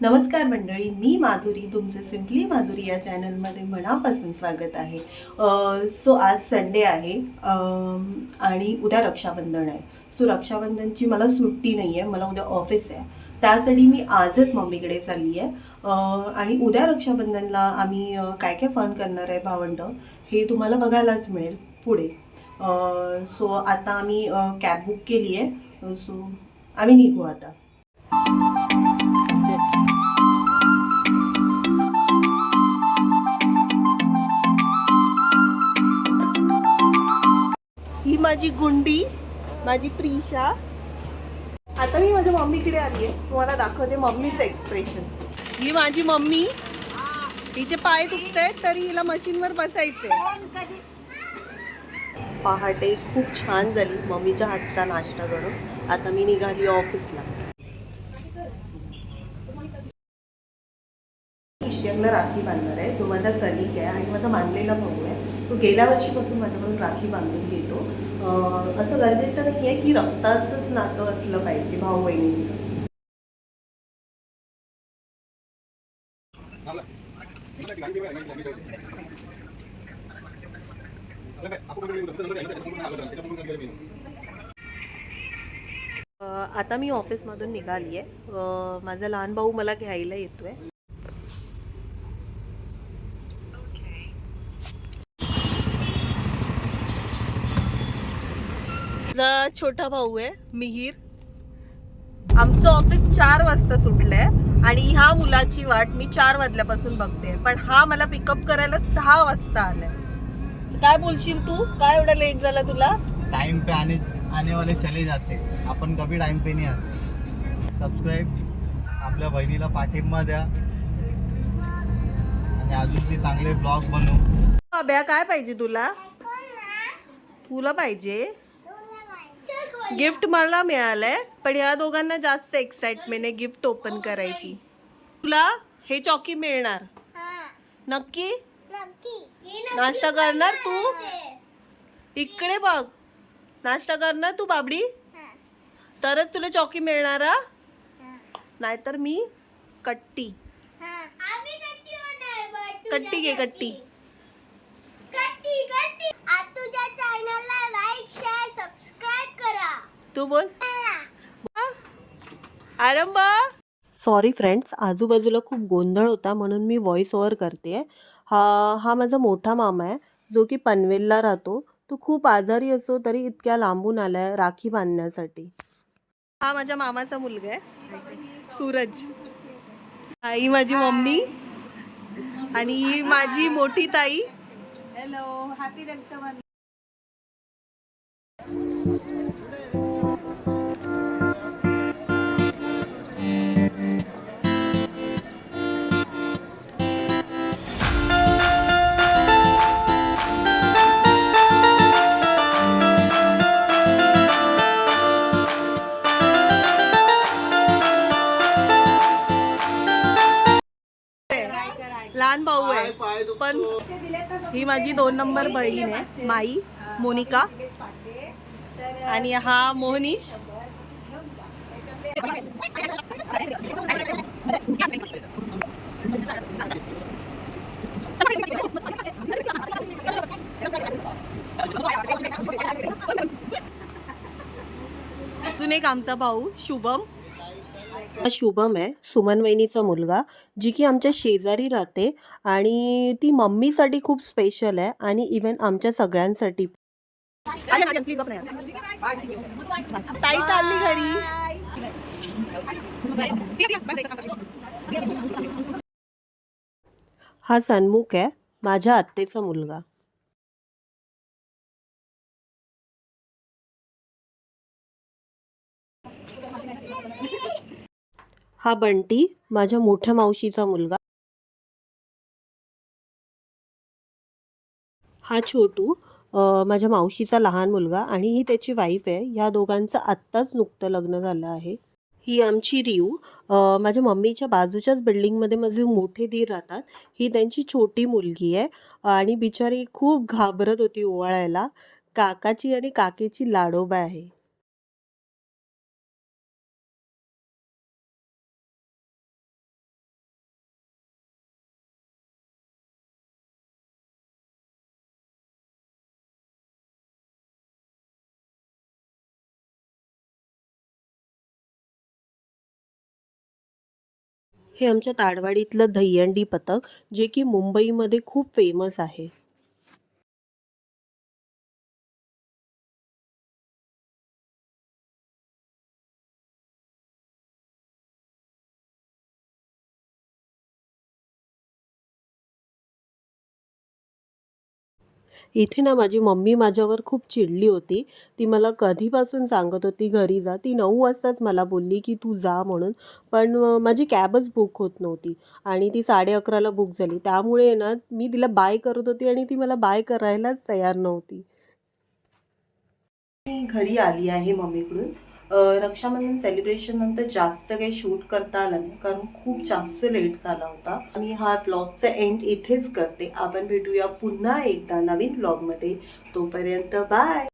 नमस्कार मंडळी, मी माधुरी, तुमचं सिम्पली माधुरी या चॅनलमध्ये मनापासून स्वागत आहे. सो आज संडे आहे आणि उद्या रक्षाबंधन आहे. सो रक्षाबंधनची मला सुट्टी नाही आहे, मला उद्या ऑफिस आहे. त्यासाठी मी आजच मम्मीकडे चालली आहे. आणि उद्या रक्षाबंधनला आम्ही काय काय फन करणार आहे भावंड, हे तुम्हाला बघायलाच मिळेल पुढे. सो आता आम्ही कॅब बुक केली आहे. सो आम्ही निघू आता. ही माझी गुंडी, माझी प्रिशा. आता मी माझ्या मम्मीकडे आली आहे. तुम्हाला दाखवते मम्मीचं एक्सप्रेशन. ही माझी मम्मी, हिचे पाय दुखतायत तरी हिला मशीनवर बसायचंय. पहाटे खूप छान झाली मम्मीच्या हातचा नाश्ता करून. आता मी निघाली ऑफिसला. ईश्वरला राखी बांधणार आहे. तो माझा कलिग आहे आणि माझा मानलेला भाऊ आहे. तो गेल्या वर्षीपासून माझ्याकडून राखी बांधून घेतो. असं गरजेचं नाही आहे की रक्ताचंच नातं असलं पाहिजे भाऊ बहिणींचं. आता मी ऑफिसमधून निघाली आहे. माझा लहान भाऊ मला घ्यायला येतोय. माझा छोटा भाऊ आहे मिहीर. आमचं ऑफिस 4 वाजता सुटलंय आणि ह्या मुलाची वाट मी 4 वाजल्यापासून बघते, पण हा मला पिकअप करायला 6 वाजता आलाय. काय बोलशील तू? काय एवढा लेट झाला तुला? टाइम पे आने वाले चले जाते, आपण कभी टाइम पे नाही आते. सबस्क्राईब, आपल्या बहिणीला पाठिंबा द्या आणि अजून ते चांगले ब्लॉग बनवू. अभ्या काय पाहिजे तुला? तुला पाहिजे गिफ्ट. मला मिळालंय, पण या दोघांना जास्त एक्साइटमेंट आहे गिफ्ट ओपन करायची. तुला हे चॉकी मिळणार नक्की? नाश्ता करणार तू? इकडे बघ, नाश्ता करणार तू बाबडी? तरच तुला चॉकी मिळणार. नाहीतर मी कट्टी. कट्टी घे, कट्टी. तुझ्या चॅनलला लाईक, शेअर, सबस्क्राइब करा. तू बोल आरंभ. सॉरी फ्रेंड्स, आजूबाजूला खूप गोंधळ होता म्हणून मी व्हॉइस ओव्हर करते. हा माझा मोठा मामा आहे जो की पनवेलला राहतो. तो खूप आजारी असो तरी इतक्या लांबून आलाय राखी बांधण्यासाठी. हा माझ्या मामाचा मुलगा आहे सूरज. ही माझी मम्मी आणि ही माझी मोठी ताई. Hello, happy Rakshabandhan. लहान भाऊ आहे पण ही माझी 2 नंबर बहीण आहे माई मोनिका. आणि हा मोहनीश. अजून एक आमचा भाऊ शुभम. हा शुभम आहे सुमन वहिनीचा मुलगा, जी की आमच्या शेजारी राहते आणि ती मम्मीसाठी खूप स्पेशल आहे आणि इवन आमच्या सगळ्यांसाठी. ताई चालली घरी. हा सन्मुख आहे माझ्या आत्तेचा मुलगा. हा बंटी माझ्या मोठ्या मावशीचा मुलगा. हा छोटू माझ्या मावशीचा लहान मुलगा आणि ही त्याची वाईफ आहे. ह्या दोघांचं आत्ताच नुकतं लग्न झालं आहे. ही आमची रिऊ. माझ्या मम्मीच्या बाजूच्याच बिल्डिंगमध्ये माझे मोठे दीर राहतात. ही त्यांची छोटी मुलगी आहे आणि बिचारी खूप घाबरत होती ओवाळायला. काकाची आणि काकीची लाडोबा आहे. हे आमच्या ताडवाडीतलं दहीहंडी पथक, जे की मुंबईमध्ये खूप फेमस आहे. इथे ना माझी मम्मी माझ्यावर खूप चिडली होती. ती मला कधीपासून सांगत होती घरी जा. ती 9 वाजताच मला बोलली की तू जा म्हणून. पण माझी कॅबच बुक होत नव्हती आणि ती 11:30ला बुक झाली. त्यामुळे ना मी तिला बाय करत होती आणि ती मला बाय करायलाच तयार नव्हती. मी घरी आली आहे मम्मीकडून. रक्षाबंधन सेलिब्रेशन नंतर जास्त काही शूट करता आलं नाही कारण खूप जास्त लेट झाला होता. मी हा ब्लॉगचा एंड इथेच करते. आपण भेटूया पुन्हा एकदा नवीन ब्लॉगमध्ये. तोपर्यंत बाय.